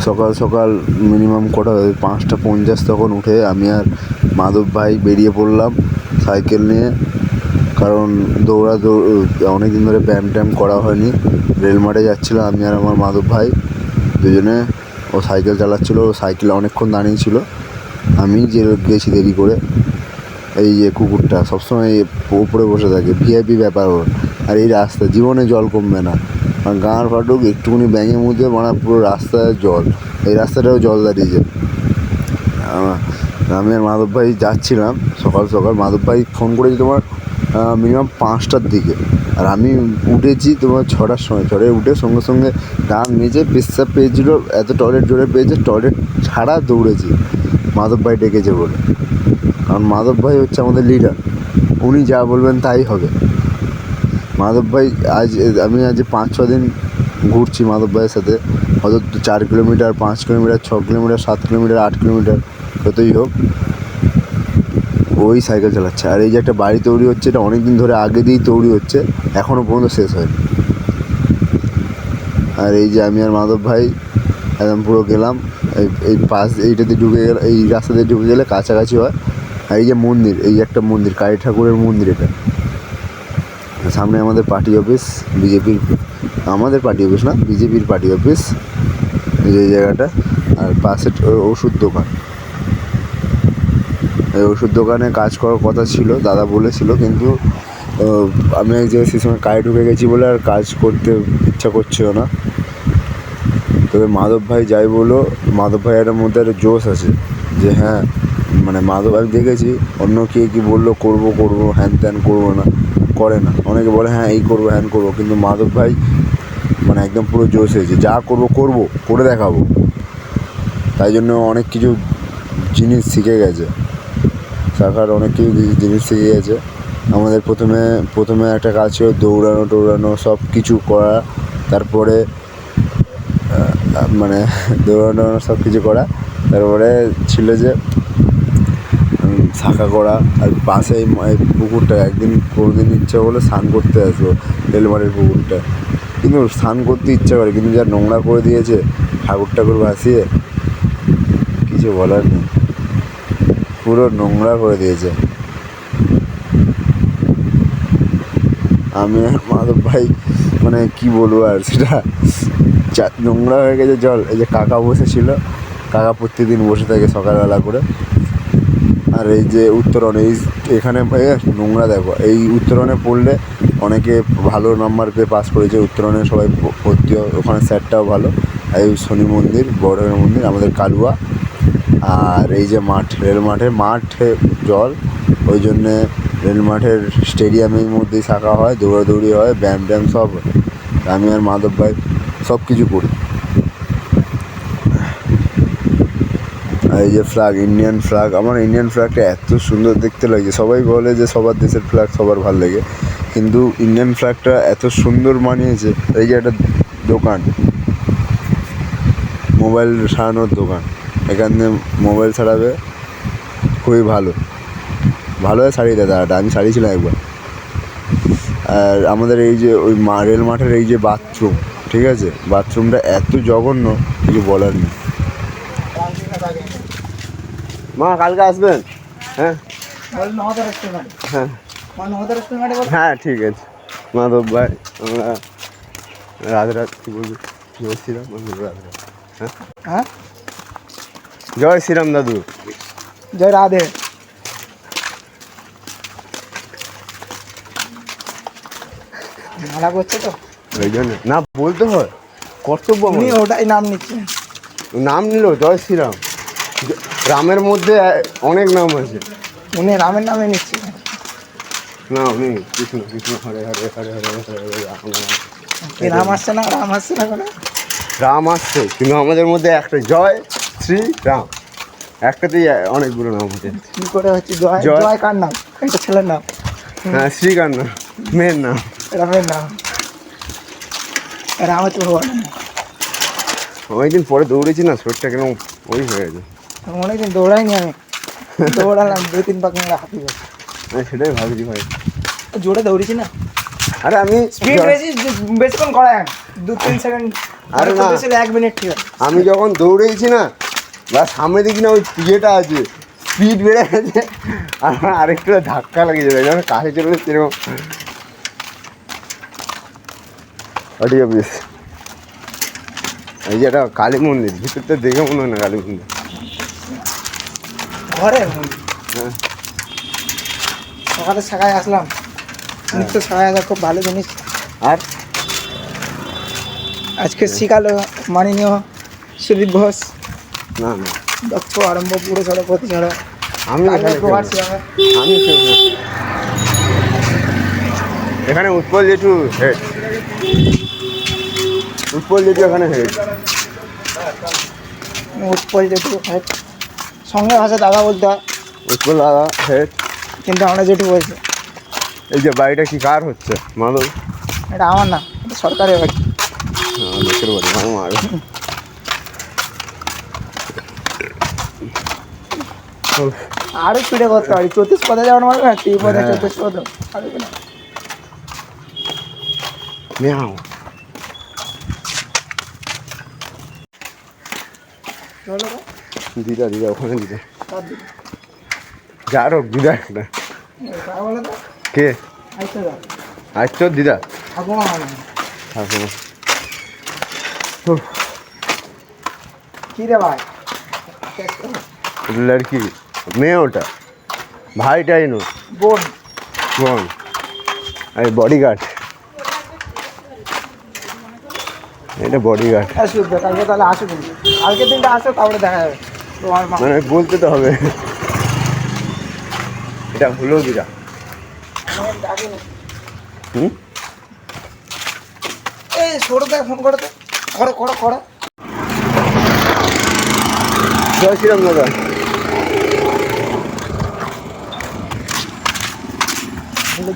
সকাল সকাল মিনিমাম কটা 5:50 তখন উঠে আমি আর মাধব ভাই বেরিয়ে পড়লাম সাইকেল নিয়ে। কারণ অনেক দিন ধরে ব্যায়াম ট্যায়াম করা হয়নি। রেল মাঠে যাচ্ছিলাম আমি আর আমার মাধব ভাই দুজনে। ও সাইকেল চালাচ্ছিলো, ও সাইকেলে অনেকক্ষণ দাঁড়িয়ে ছিল। আমি গেছি দেরি করে। এই যে কুকুরটা সবসময় উপরে বসে থাকে, ভিআইপি ব্যাপার ওর। আর এই রাস্তা জীবনে জল কমবে না, গাঁড় ফাটুক একটুখানি ব্যাঙের মধ্যে মানে পুরো রাস্তায় জল। এই রাস্তাটাও জল দাঁড়িয়েছে। আমি আর মাধব ভাই যাচ্ছিলাম সকাল সকাল। মাধব ভাই ফোন করেছি তোমার মিনিমাম 5টার দিকে, আর আমি উঠেছি তোমার 6টার সময়। 6টায় উঠে সঙ্গে সঙ্গে ডান নিচে পেচ্ছাপ পেয়েছিলো, এত টয়লেট জোরে পেয়েছে, টয়লেট ছাড়া দৌড়েছি মাধব ভাই ডেকেছে বলে। কারণ মাধব ভাই হচ্ছে আমাদের লিডার, উনি যা বলবেন তাই হবে। মাধব ভাই আমি আজ 5-6 দিন ঘুরছি মাধব ভাইয়ের সাথে। হয়তো 4 kilometre, 5 kilometre, 6 kilometre, 7 kilometre, 8 kilometre, যতই হোক ওই সাইকেল চালাচ্ছে। আর এই যে একটা বাড়ি তৈরি হচ্ছে, এটা অনেক দিন ধরে আগে দিয়েই তৈরি হচ্ছে, এখনও পর্যন্ত শেষ হয়নি। আর এই যে আমি আর মাধব ভাই একদম পুরো গেলাম এই এইটাতে ঢুকে গেলে, এই রাস্তাতে ঢুকে গেলে কাছাকাছি হয়। আর এই যে মন্দির, এই একটা মন্দির, কালী ঠাকুরের মন্দির। এটা সামনে আমাদের পার্টি অফিস, বিজেপির, আমাদের পার্টি অফিস না, বিজেপির পার্টি অফিস এই যে জায়গাটা। আর পাশে ওষুধ দোকান। এই ওষুধ দোকানে কাজ করার কথা ছিল, দাদা বলেছিল, কিন্তু আমি এক জায়গায় সেই সময় কাজে ঢুকে গেছি বলে আর কাজ করতে ইচ্ছা করছিল না। তবে মাধব ভাই যাই বলো, মাধব ভাইয়ের মধ্যে একটা জোশ আছে যে হ্যাঁ, মানে মাধব আমি দেখেছি অন্য কে কী বললো করবো হ্যান ত্যান করবো না, করে না। অনেকে বলে হ্যাঁ এই করবো হ্যান করবো, কিন্তু মাধব ভাই মানে একদম পুরো জোশ হয়েছে, যা করবো করে দেখাবো। তাই জন্য অনেক কিছু জিনিস শিখে গেছে, শাখার অনেক কিছু জিনিস শিখে গেছে। আমাদের প্রথমে একটা কাজ ছিল দৌড়ানো সব কিছু করা, তারপরে মানে দৌড়ানো সব কিছু করা, তারপরে ছিল যে শাখা করা। আর পাশে এই পুকুরটা একদিন কোনোদিন ইচ্ছা হলে স্নান করতে আসবো, রেলমারের পুকুরটা। কিন্তু স্নান করতে ইচ্ছা করে, কিন্তু যা নোংরা করে দিয়েছে ঠাকুর ভাসিয়ে, কিছু বলার নেই, পুরো নোংরা করে দিয়েছে। আমি আর মাধব ভাই মানে কি বলবো আর, সেটা নোংরা হয়ে গেছে জল। এই যে কাকা বসেছিল, কাকা প্রত্যেকদিন বসে থাকে সকালবেলা করে। আর এই যে উত্তরণে, এখানে নোংরা দেখো, এই উত্তরণে পড়লে অনেকে ভালো নাম্বার পেয়ে পাস করেছে, উত্তরণে সবাই ভর্তি হয়, ওখানে স্যারটাও ভালো। এই শনি মন্দির, বড় মন্দির আমাদের কালুয়া। আর এই যে রেল মাঠে জল, ওই জন্যে রেল মাঠের স্টেডিয়ামের মধ্যেই শাখা হয়, দৌড়াদৌড়ি হয়, ব্যায়াম ট্যায়াম সব হয়। আমি আর মাধব ভাই সব কিছু করি। আর এই যে ফ্ল্যাগ, ইন্ডিয়ান ফ্ল্যাগ, আমার ইন্ডিয়ান ফ্ল্যাগটা এত সুন্দর দেখতে লাগে। সবাই বলে যে সবার দেশের ফ্ল্যাগ সবার ভালো লাগে, কিন্তু ইন্ডিয়ান ফ্ল্যাগটা এত সুন্দর মানিয়েছে। এই যে একটা দোকান, মোবাইল সারানোর দোকান, এখানে মোবাইল সারাবে, খুবই ভালো সারিয়ে দেয় দাদাটা, আমি সারিয়েছিলাম একবার। আর আমাদের এই যে ওই রেল মাঠের এই যে বাথরুম, ঠিক আছে, বাথরুমটা এত জঘন্য, কিছু বলার নেই। মা কালকে আসবেন? হ্যাঁ হ্যাঁ ঠিক আছে। মাধব ভাই, আমরা রাত কী বলবি, জয় শ্রীরাম, হ্যাঁ হ্যাঁ, জয় শ্রীরাম দাদু, জয় রাধে। মালা করছে তো ওই জন্য না বলতে হয়, কর্তব্য। উনি ওটাই নাম নিচ্ছেন, নাম নিল জয় শ্রীরাম। রামের মধ্যে অনেক নাম আছে, উনি রামের নামে নিচ্ছেন না উনি কৃষ্ণ কৃষ্ণ, হরে হরে হরে হরে হরে হরে রাম রাম। রাম আসছে না, রাম আসছে না করে রাম আসছে, কিন্তু আমাদের মধ্যে একটা জয় শ্রী রাম, একটাতেই অনেকগুলো নাম আছে। কি করে হচ্ছে জয়? জয় কার নাম? একটা ছেলের নাম। হ্যাঁ, শ্রীকার নাম, মেয়ের নাম, রামের নাম। রাম হচ্ছে ভগবানের নাম। অনেকদিন পরে দৌড়েছি না, শরীরটা কেন ওই হয়ে গেছে। অনেকদিন দৌড়াইনি আমি, দৌড়ালাম 2-3 পাক মেলা হাঁপি গেছে। আমি সেটাই ভাবছি ভাই, জোরে দৌড়েছি না। আরে আমি স্পিড বেশিক্ষণ করায় 2-3 সেকেন্ড আরে না, ছিল 1 মিনিট ঠিক আছে। আমি যখন দৌড়েছি না, বা সামনে দেখি না ওই ইয়েটা আছে, স্পিড বেড়ে গেছে, আমার আরেকটু ধাক্কা লেগে যাবে, যখন কাছে চলে এসেছে এরকম। ঠিক আছে, বেশ। এই যে একটা কালী মন্দির, ভিতরটা দেখে মনে হয় না কালী মন্দির। ঘরে হ্যাঁ, সকালে শাখায় আসলাম, নিত্য শাখায় আসা খুব ভালো জিনিস। আর আজকে শিখালো মাননীয় সুদীপ ঘোষ, না না, দক্ষ আরম্ভ পুরো ছড়ো প্রতি ছড়ো আমি এখানে প্রভার খেলবো। শিখাবে। আমি খেলবো। এখানে উৎপল জেঠু হেড, উৎপল জেঠু এখানে হেড। উৎপল জেঠু হেড, সঙ্গে ভাষা দাদা বলতে হয়, উৎপল দাদা হেড। কিন্তু আমরা জেঠু বলছি। এই যে বাড়িটা কি কার হচ্ছে? মাদল? এটা আমার না, এটা সরকারের বাড়ি। হ্যাঁ, লোকের বাড়ি, আমার। আরো স্পিডে করতে পারি, 34 পদে যেমন মারবে না, 3 পদে হ্যাঁ। 34 পদে পারবে না। মিয়াও। চলো রে, দিদা দিদা ওখানে দিদা, বাদ দিই। যার হোক দিদা একটা। কারা বলো তো? কে আইসো যা, আসছো? দিদা ঠাকুমা হবে না। থাকো। কি রে ভাই? লড়কি মেয়ে ওটা, ভাইটাই নো, বোন। বোন। এই বডিগার্ড, এটা বডিগার্ড। আসুক, কালকে তাহলে আসুক, কালকে দিনটা আসো, তারপরে দেখা যাবে তোমার মা। মানে বলতে তো হবে। এটা হলো দিদা। ডাকিনি। হুম, এই ছোট থেকে ফোন করো তো, করো করো করো। জয় শ্রীরাম দাদা।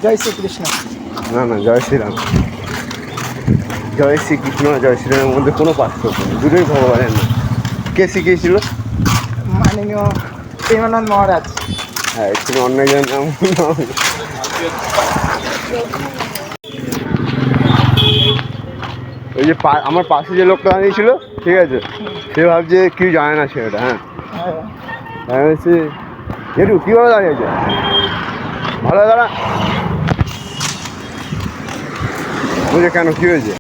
জয় শ্রীকৃষ্ণ। না না, জয় শ্রীরাম। জয় শ্রীকৃষ্ণ জয় শ্রীরামের মধ্যে কোনো পার্থক্য নেই, দুটোই ভগবানের নাম। কে শিখিয়েছিল? মাননীয় প্রেমানন্দ মহারাজ। হ্যাঁ, একটু অন্য একজন নাম। ওই যে আমার পাশে যে লোকটা দাঁড়িয়েছিল, ঠিক আছে, সে ভাবছে কেউ জানে না ছেলেটা। হ্যাঁ, হ্যাঁ। আমি বলছি একটু কীভাবে দাঁড়িয়েছে, ভালো দাঁড়া। বুঝে কেন, কী হয়েছে?